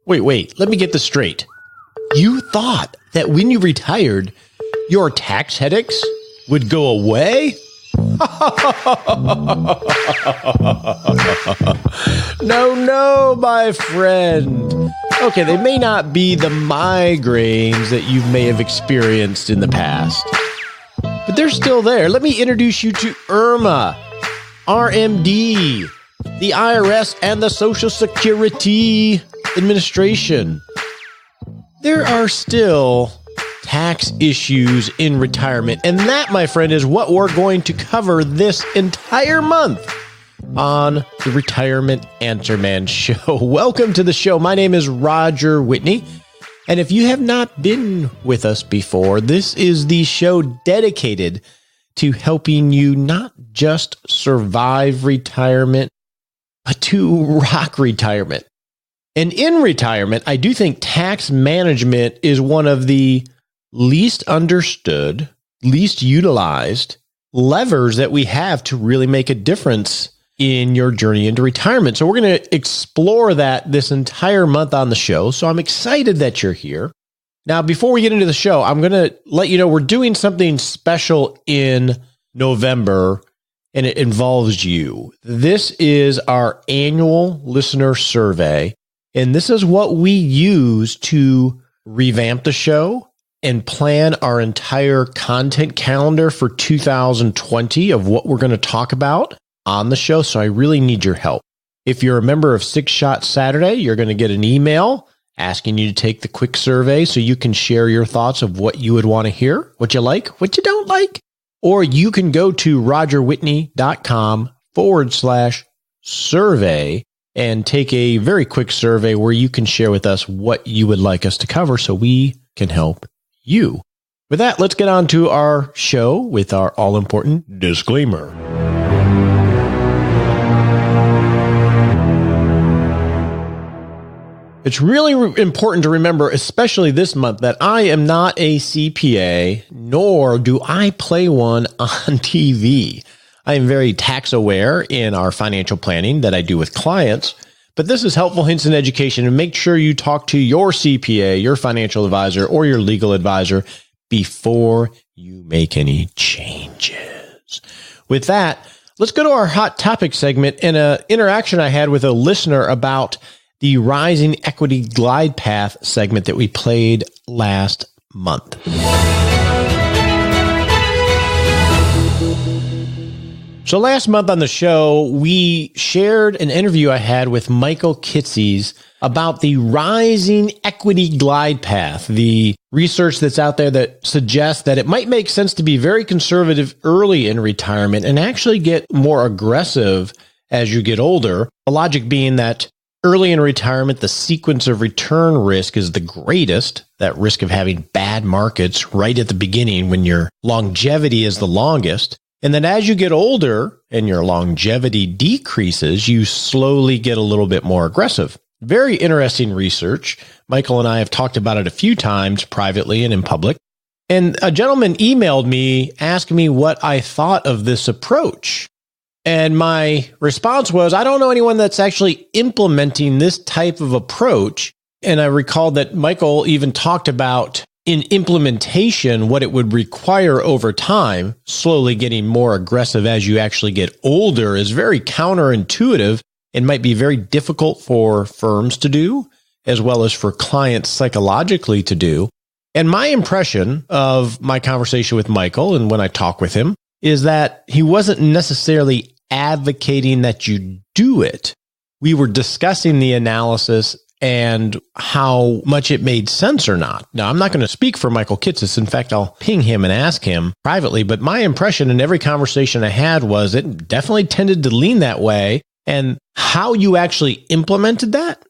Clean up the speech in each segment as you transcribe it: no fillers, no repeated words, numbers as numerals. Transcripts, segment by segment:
Wait, let me get this straight. You thought that when you retired, your tax headaches would go away? No, my friend. Okay, they may not be the migraines that you may have experienced in the past, but they're still there. Let me introduce you to IRMA, RMD, the IRS, and the Social Security Administration. There are still tax issues in retirement, and that, my friend, is what we're going to cover this entire month on the Retirement Answer Man Show. Welcome to the show. My name is Roger Whitney, and if you have not been with us before, this is the show dedicated to helping you not just survive retirement, but to rock retirement. And in retirement, I do think tax management is one of the least understood, least utilized levers that we have to really make a difference in your journey into retirement. So we're going to explore that this entire month on the show. So I'm excited that you're here. Now, before we get into the show, I'm going to let you know we're doing something special in November, and it involves you. This is our annual listener survey, and this is what we use to revamp the show and plan our entire content calendar for 2020 of what we're going to talk about on the show. So I really need your help. If you're a member of Six Shot Saturday, you're going to get an email asking you to take the quick survey so you can share your thoughts of what you would want to hear, what you like, what you don't like. Or you can go to rogerwhitney.com/survey and take a very quick survey where you can share with us what you would like us to cover so we can help you. With that, let's get on to our show with our all-important disclaimer. It's really important to remember, especially this month, that I am not a CPA, nor do I play one on TV. I am very tax aware in our financial planning that I do with clients, but this is helpful hints and education, and make sure you talk to your CPA, your financial advisor, or your legal advisor before you make any changes. With that, let's go to our hot topic segment and an interaction I had with a listener about the Rising Equity Glide Path segment that we played last month. So last month on the show, we shared an interview I had with Michael Kitces about the Rising Equity Glide Path, the research that's out there that suggests that it might make sense to be very conservative early in retirement and actually get more aggressive as you get older. The logic being that early in retirement, the sequence of return risk is the greatest, that risk of having bad markets right at the beginning when your longevity is the longest. And then as you get older and your longevity decreases, you slowly get a little bit more aggressive. Very interesting research. Michael and I have talked about it a few times privately and in public. And a gentleman emailed me asking me what I thought of this approach. And my response was, I don't know anyone that's actually implementing this type of approach. And I recalled that Michael even talked about in implementation what it would require over time. Slowly getting more aggressive as you actually get older is very counterintuitive and might be very difficult for firms to do, as well as for clients psychologically to do. And my impression of my conversation with Michael and when I talk with him is that he wasn't necessarily advocating that you do it. We were discussing the analysis and how much it made sense or not. Now, I'm not going to speak for Michael Kitces. In fact, I'll ping him and ask him privately. But my impression in every conversation I had was it definitely tended to lean that way. And how you actually implemented that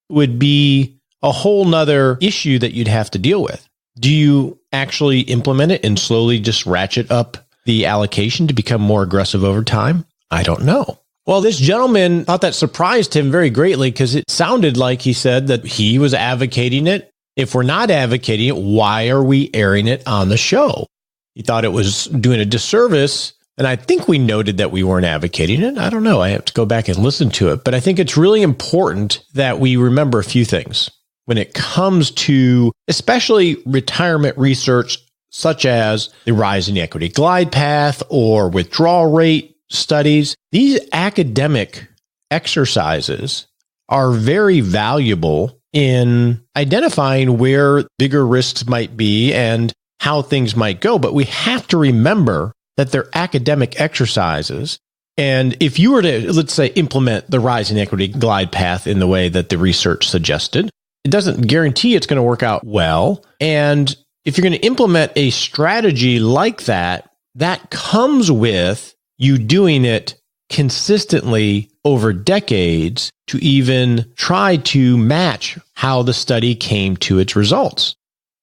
would be a whole nother issue that you'd have to deal with. Do you actually implement it and slowly just ratchet up the allocation to become more aggressive over time? I don't know. Well, this gentleman thought that surprised him very greatly because it sounded like he said that he was advocating it. If we're not advocating it, why are we airing it on the show? He thought it was doing a disservice. And I think we noted that we weren't advocating it. I don't know. I have to go back and listen to it. But I think it's really important that we remember a few things. when it comes to especially retirement research, such as the rising equity glide path or withdrawal rate studies. These academic exercises are very valuable in identifying where bigger risks might be and how things might go. But we have to remember that they're academic exercises. And if you were to, let's say, implement the rising equity glide path in the way that the research suggested, it doesn't guarantee it's going to work out well. And if you're going to implement a strategy like that, that comes with you doing it consistently over decades to even try to match how the study came to its results.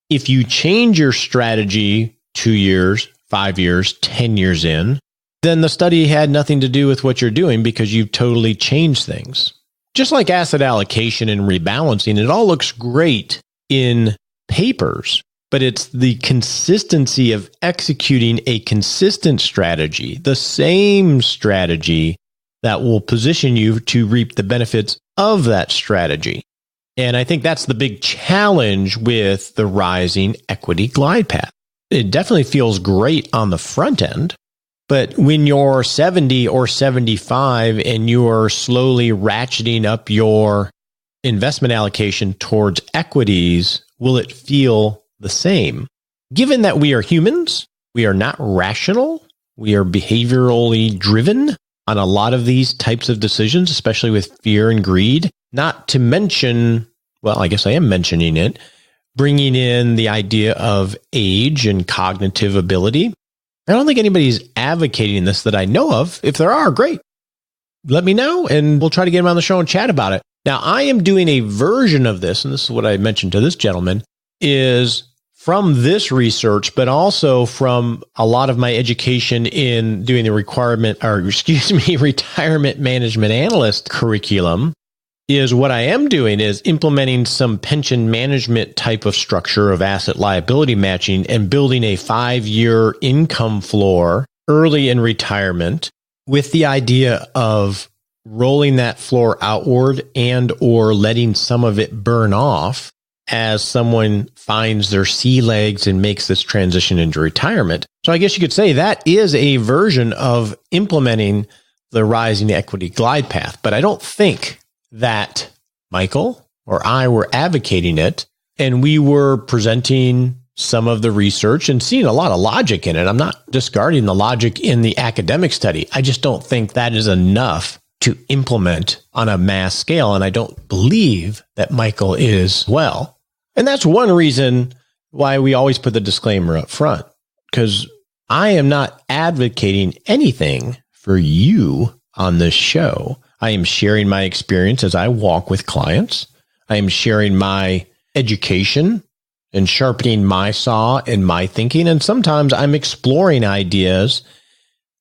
If you change your strategy 2 years, 5 years, 10 years in, then the study had nothing to do with what you're doing because you've totally changed things. Just like asset allocation and rebalancing, it all looks great in papers, but it's the consistency of executing a consistent strategy, the same strategy, that will position you to reap the benefits of that strategy. And I think that's the big challenge with the rising equity glide path. It definitely feels great on the front end, but when you're 70 or 75 and you're slowly ratcheting up your investment allocation towards equities, will it feel the same? Given that we are humans, we are not rational, we are behaviorally driven on a lot of these types of decisions, especially with fear and greed, not to mention, well, I guess I am mentioning it, bringing in the idea of age and cognitive ability. I don't think anybody's advocating this that I know of. If there are, great. Let me know and we'll try to get them on the show and chat about it. Now, I am doing a version of this, and this is what I mentioned to this gentleman, is from this research, but also from a lot of my education in doing the retirement management analyst curriculum, is what I am doing is implementing some pension management type of structure of asset liability matching and building a 5-year income floor early in retirement with the idea of rolling that floor outward and or letting some of it burn off as someone finds their sea legs and makes this transition into retirement. So I guess you could say that is a version of implementing the rising equity glide path. But I don't think that Michael or I were advocating it, and we were presenting some of the research and seeing a lot of logic in it. I'm not discarding the logic in the academic study. I just don't think that is enough to implement on a mass scale. And I don't believe that Michael is well. And that's one reason why we always put the disclaimer up front, because I am not advocating anything for you on this show. I am sharing my experience as I walk with clients. I am sharing my education and sharpening my saw and my thinking. And sometimes I'm exploring ideas,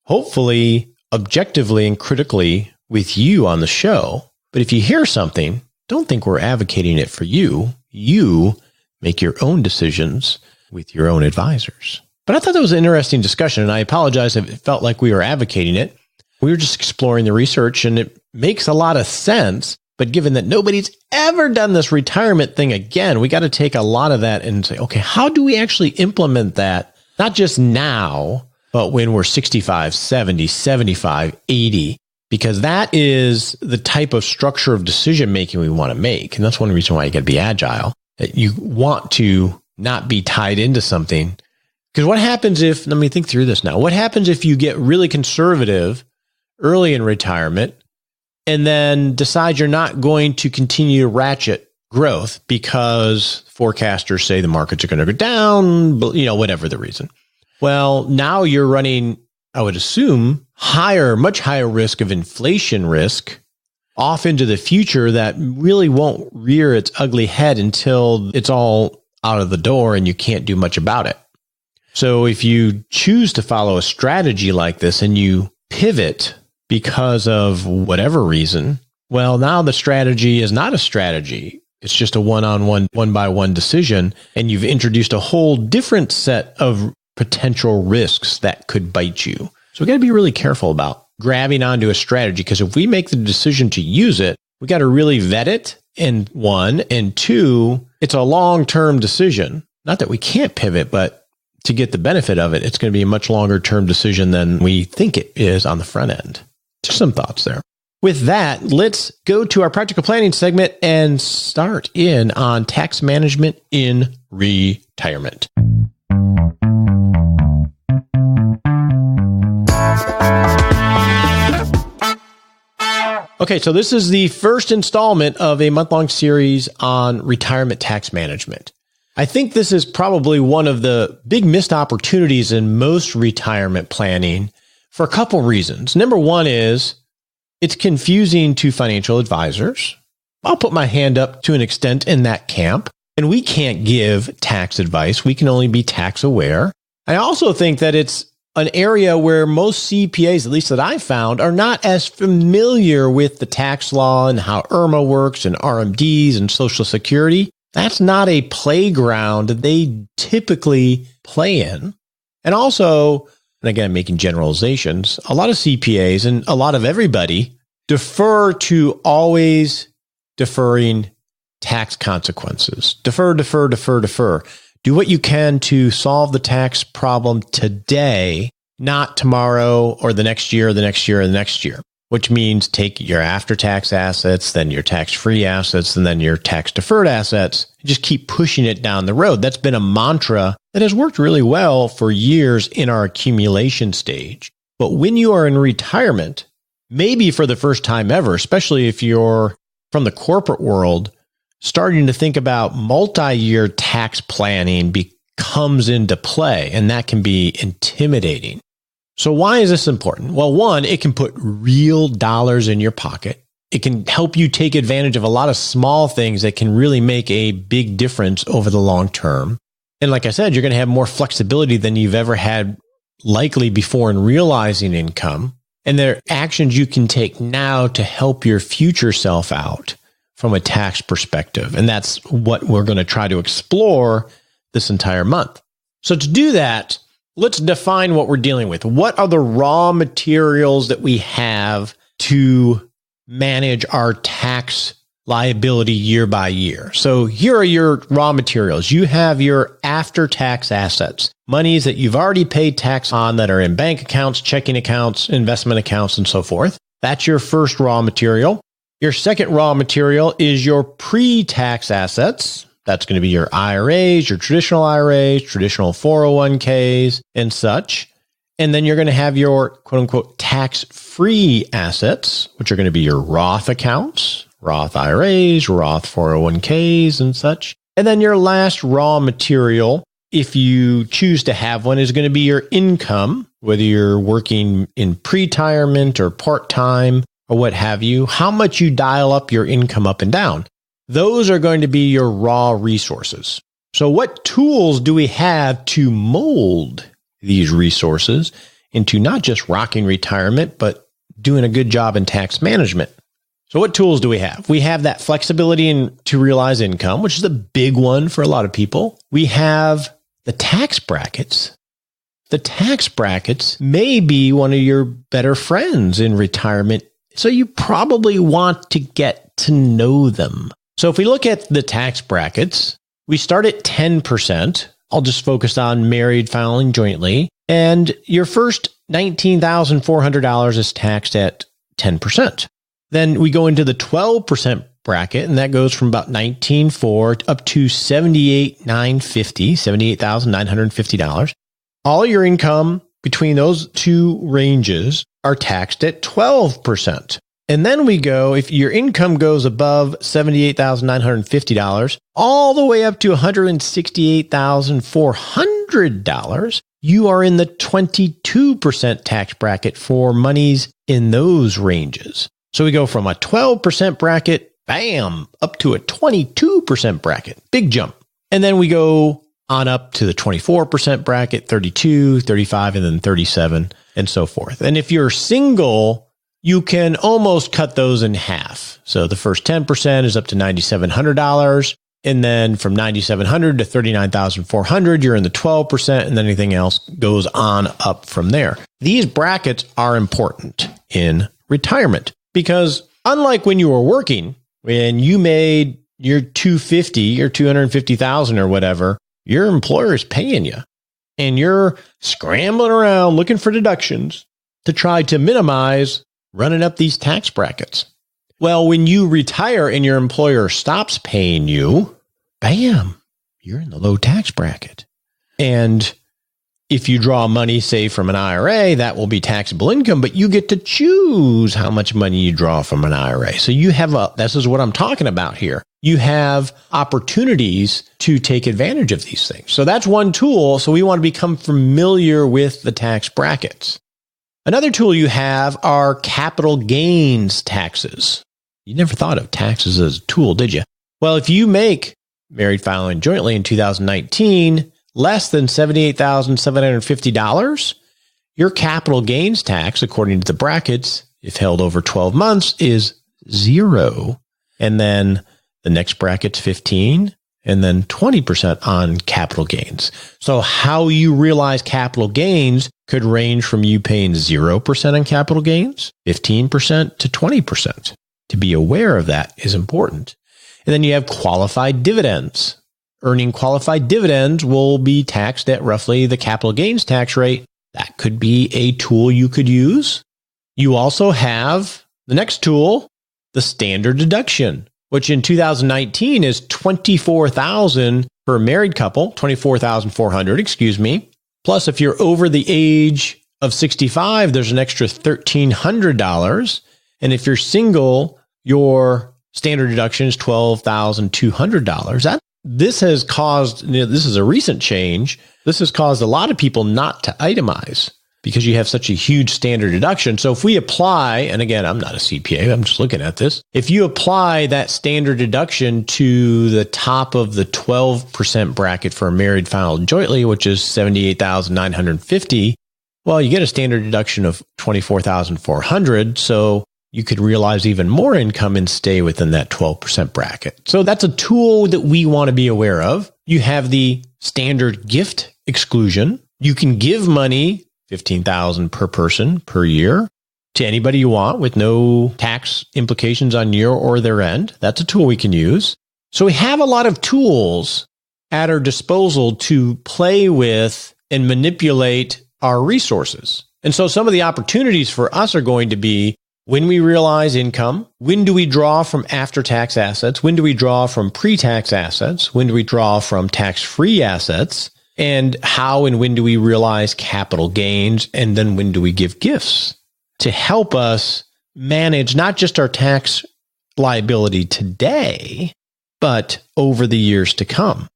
hopefully objectively and critically with you on the show. But if you hear something, don't think we're advocating it for you. You make your own decisions with your own advisors. But I thought that was an interesting discussion, and I apologize if it felt like we were advocating it. We were just exploring the research, and it makes a lot of sense. But given that nobody's ever done this retirement thing again, we got to take a lot of that and say, okay, how do we actually implement that? Not just now, but when we're 65, 70, 75, 80. Because that is the type of structure of decision making we want to make. And that's one reason why you got to be agile. That you want to not be tied into something. Because what happens if, let me think through this now. What happens if you get really conservative early in retirement and then decide you're not going to continue to ratchet growth because forecasters say the markets are going to go down, whatever the reason. Well, now you're running, I would assume, much higher risk of inflation risk off into the future that really won't rear its ugly head until it's all out of the door and you can't do much about it. So if you choose to follow a strategy like this and you pivot because of whatever reason, well, now the strategy is not a strategy. It's just a one-on-one, one-by-one decision, and you've introduced a whole different set of potential risks that could bite you. So we got to be really careful about grabbing onto a strategy, because if we make the decision to use it, we got to really vet it And one, and two, it's a long-term decision. Not that we can't pivot, but to get the benefit of it, it's going to be a much longer-term decision than we think it is on the front end. Just some thoughts there. With that, let's go to our practical planning segment and start in on tax management in retirement. Okay, so this is the first installment of a month-long series on retirement tax management. I think this is probably one of the big missed opportunities in most retirement planning for a couple reasons. Number one is it's confusing to financial advisors. I'll put my hand up to an extent in that camp, and we can't give tax advice. We can only be tax aware. I also think that it's an area where most CPAs, at least that I found, are not as familiar with the tax law and how IRMA works and RMDs and Social Security. That's not a playground that they typically play in. And also, and again, making generalizations, a lot of CPAs and a lot of everybody defer to always deferring tax consequences. Defer. Do what you can to solve the tax problem today, not tomorrow or the next year, which means take your after-tax assets, then your tax-free assets, and then your tax-deferred assets, and just keep pushing it down the road. That's been a mantra that has worked really well for years in our accumulation stage. But when you are in retirement, maybe for the first time ever, especially if you're from the corporate world, starting to think about multi-year tax planning comes into play, and that can be intimidating. So why is this important? Well, one, it can put real dollars in your pocket. It can help you take advantage of a lot of small things that can really make a big difference over the long term. And like I said, you're going to have more flexibility than you've ever had likely before in realizing income. And there are actions you can take now to help your future self out from a tax perspective. And that's what we're going to try to explore this entire month. So to do that, let's define what we're dealing with. What are the raw materials that we have to manage our tax liability year by year? So here are your raw materials. You have your after-tax assets, monies that you've already paid tax on that are in bank accounts, checking accounts, investment accounts, and so forth. That's your first raw material. Your second raw material is your pre-tax assets. That's going to be your IRAs, your traditional IRAs, traditional 401ks, and such. And then you're going to have your quote-unquote tax-free assets, which are going to be your Roth accounts, Roth IRAs, Roth 401ks, and such. And then your last raw material, if you choose to have one, is going to be your income, whether you're working in pre-retirement or part-time, or what have you, how much you dial up your income up and down. Those are going to be your raw resources. So what tools do we have to mold these resources into not just rocking retirement, but doing a good job in tax management? So what tools do we have? We have that flexibility to realize income, which is a big one for a lot of people. We have the tax brackets. The tax brackets may be one of your better friends in retirement, so you probably want to get to know them. So if we look at the tax brackets, we start at 10%. I'll just focus on married filing jointly. And your first $19,400 is taxed at 10%. Then we go into the 12% bracket, and that goes from about $19,400 up to $78,950. All your income between those two ranges are taxed at 12%. And then we go, if your income goes above $78,950, all the way up to $168,400, you are in the 22% tax bracket for monies in those ranges. So we go from a 12% bracket, bam, up to a 22% bracket. Big jump. And then we go on up to the 24% bracket, 32, 35, and then 37, and so forth. And if you're single, you can almost cut those in half. So the first 10% is up to $9,700. And then from $9,700 to $39,400, you're in the 12%, and then anything else goes on up from there. These brackets are important in retirement because unlike when you were working, when you made your $250 or $250,000 or whatever, your employer is paying you. And you're scrambling around looking for deductions to try to minimize running up these tax brackets. Well, when you retire and your employer stops paying you, bam, you're in the low tax bracket. And if you draw money, say, from an IRA, that will be taxable income, but you get to choose how much money you draw from an IRA. So you have this is what I'm talking about here. You have opportunities to take advantage of these things. So that's one tool. So we want to become familiar with the tax brackets. Another tool you have are capital gains taxes. You never thought of taxes as a tool, did you? Well, if you make married filing jointly in 2019 less than $78,750, your capital gains tax, according to the brackets, if held over 12 months, is 0. And then the next bracket's 15, and then 20% on capital gains. So how you realize capital gains could range from you paying 0% on capital gains, 15% to 20%. To be aware of that is important. And then you have qualified dividends. Earning qualified dividends will be taxed at roughly the capital gains tax rate. That could be a tool you could use. You also have the next tool, the standard deduction, which in 2019 is $24,000 for a married couple, $24,400, excuse me. Plus, if you're over the age of 65, there's an extra $1,300. And if you're single, your standard deduction is $12,200. This has caused, this is a recent change. This has caused a lot of people not to itemize because you have such a huge standard deduction. So if we apply, and again, I'm not a CPA, I'm just looking at this. If you apply that standard deduction to the top of the 12% bracket for a married filed jointly, which is $78,950, well, you get a standard deduction of $24,400. So you could realize even more income and stay within that 12% bracket. So that's a tool that we want to be aware of. You have the standard gift exclusion. You can give money, $15,000 per person per year, to anybody you want with no tax implications on your or their end. That's a tool we can use. So we have a lot of tools at our disposal to play with and manipulate our resources. And so some of the opportunities for us are going to be when we realize income, when do we draw from after-tax assets? When do we draw from pre-tax assets? When do we draw from tax-free assets? And how and when do we realize capital gains? And then when do we give gifts to help us manage not just our tax liability today, but over the years to come?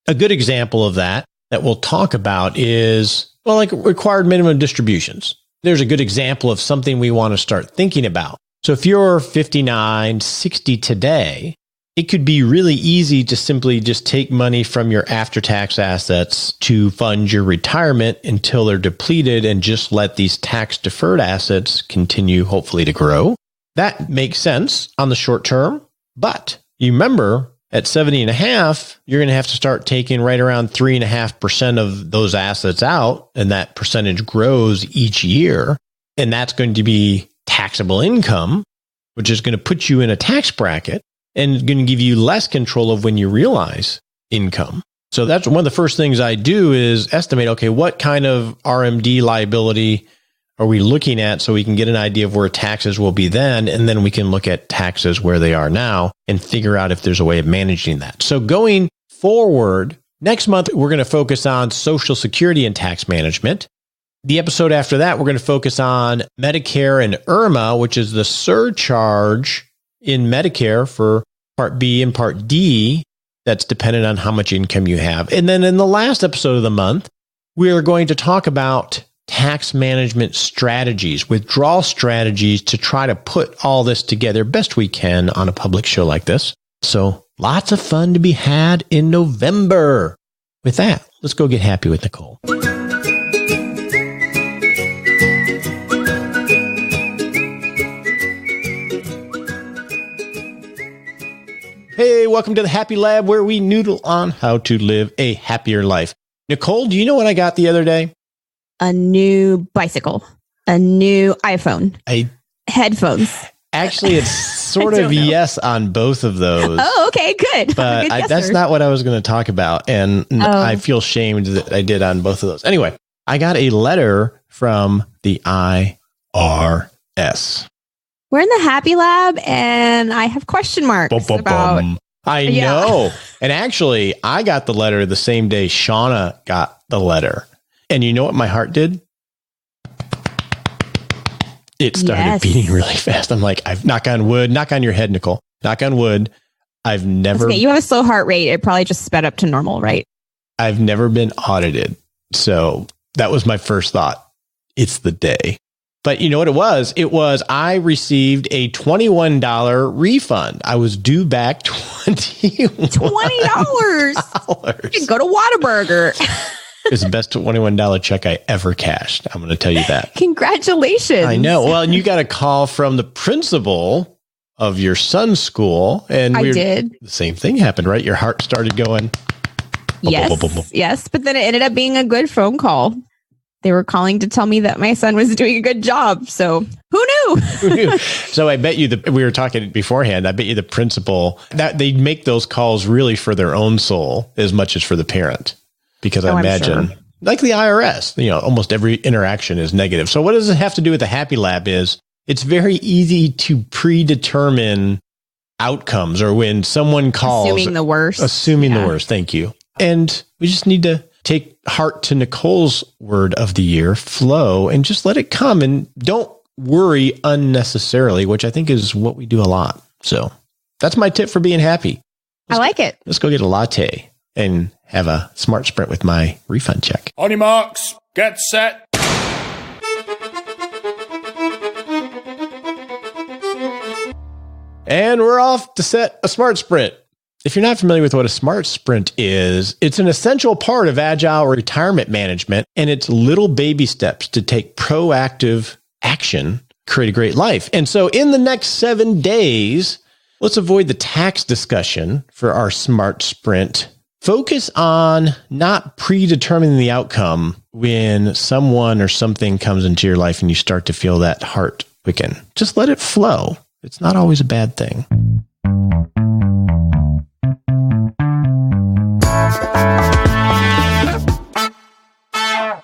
A good example of that we'll talk about is, well, like required minimum distributions. There's a good example of something we want to start thinking about. So if you're 59, 60 today, it could be really easy to simply just take money from your after-tax assets to fund your retirement until they're depleted and just let these tax-deferred assets continue, hopefully, to grow. That makes sense on the short term, but you remember at 70 and a half, you're going to have to start taking right around 3.5% of those assets out, and that percentage grows each year. And that's going to be taxable income, which is going to put you in a tax bracket and going to give you less control of when you realize income. So that's one of the first things I do is estimate, okay, what kind of RMD liability are we looking at so we can get an idea of where taxes will be then, and then we can look at taxes where they are now and figure out if there's a way of managing that. So going forward, next month, we're going to focus on Social Security and tax management. The episode after that, we're going to focus on Medicare and IRMA, which is the surcharge in Medicare for Part B and Part D that's dependent on how much income you have. And then in the last episode of the month, we are going to talk about tax management strategies, withdrawal strategies to try to put all this together best we can on a public show like this. So lots of fun to be had in November. With that, let's go get happy with Nicole. Hey, welcome to the Happy Lab, where we noodle on how to live a happier life. Nicole, do you know what I got the other day? A new bicycle, a new iPhone, headphones. Actually, it's sort of yes on both of those. Oh, okay, good. But that's not what I was going to talk about. And I feel shamed that I did on both of those. Anyway, I got a letter from the IRS. We're in the Happy Lab, and I have question marks about... I know. And actually, I got the letter the same day Shauna got the letter. And you know what my heart did? It started beating really fast. I'm like, I've knock on wood, knock on your head, Nicole, knock on wood. I've never... Okay, you have a slow heart rate. It probably just sped up to normal, right? I've never been audited. So that was my first thought. It's the day. But you know what it was? It was, I received a $21 refund. I was due back $20. $20. You go to Whataburger. It's the best $21 check I ever cashed. I'm going to tell you that. Congratulations. I know. Well, and you got a call from the principal of your son's school. And I did. The same thing happened, right? Your heart started going. Yes. Yes. But then it ended up being a good phone call. They were calling to tell me that my son was doing a good job. So who knew? So I bet you we were talking beforehand. I bet you the principal that they make those calls really for their own soul as much as for the parent, because I imagine like the IRS, almost every interaction is negative. So what does it have to do with the Happy Lab is it's very easy to predetermine outcomes or when someone calls. Assuming the worst. The worst. Thank you. And we just need to take heart to Nicole's word of the year, flow, and just let it come and don't worry unnecessarily, which I think is what we do a lot. So that's my tip for being happy. I like it. Let's go get a latte and have a smart sprint with my refund check. On your marks, get set. And we're off to set a smart sprint. If you're not familiar with what a smart sprint is, it's an essential part of agile retirement management, and it's little baby steps to take proactive action, create a great life. And so in the next 7 days, let's avoid the tax discussion for our smart sprint. Focus on not predetermining the outcome when someone or something comes into your life and you start to feel that heart quicken. Just let it flow. It's not always a bad thing.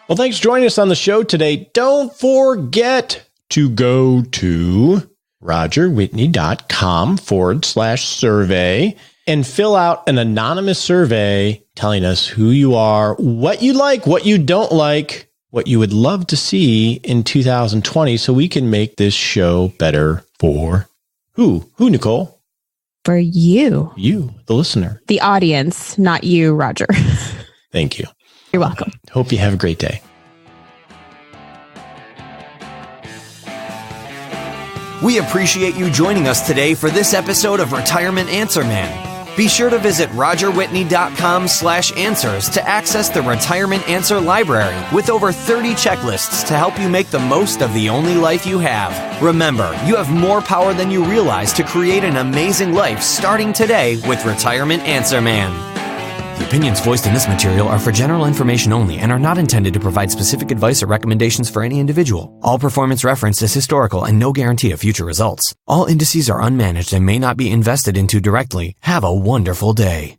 Well, thanks for joining us on the show today. Don't forget to go to rogerwhitney.com/survey and fill out an anonymous survey telling us who you are, what you like, what you don't like, what you would love to see in 2020 so we can make this show better for who? Who, Nicole? For you. You, the listener. The audience, not you, Roger. Thank you. You're welcome. Hope you have a great day. We appreciate you joining us today for this episode of Retirement Answer Man. Be sure to visit rogerwhitney.com/answers to access the Retirement Answer Library with over 30 checklists to help you make the most of the only life you have. Remember, you have more power than you realize to create an amazing life starting today with Retirement Answer Man. The opinions voiced in this material are for general information only and are not intended to provide specific advice or recommendations for any individual. All performance referenced is historical and no guarantee of future results. All indices are unmanaged and may not be invested into directly. Have a wonderful day.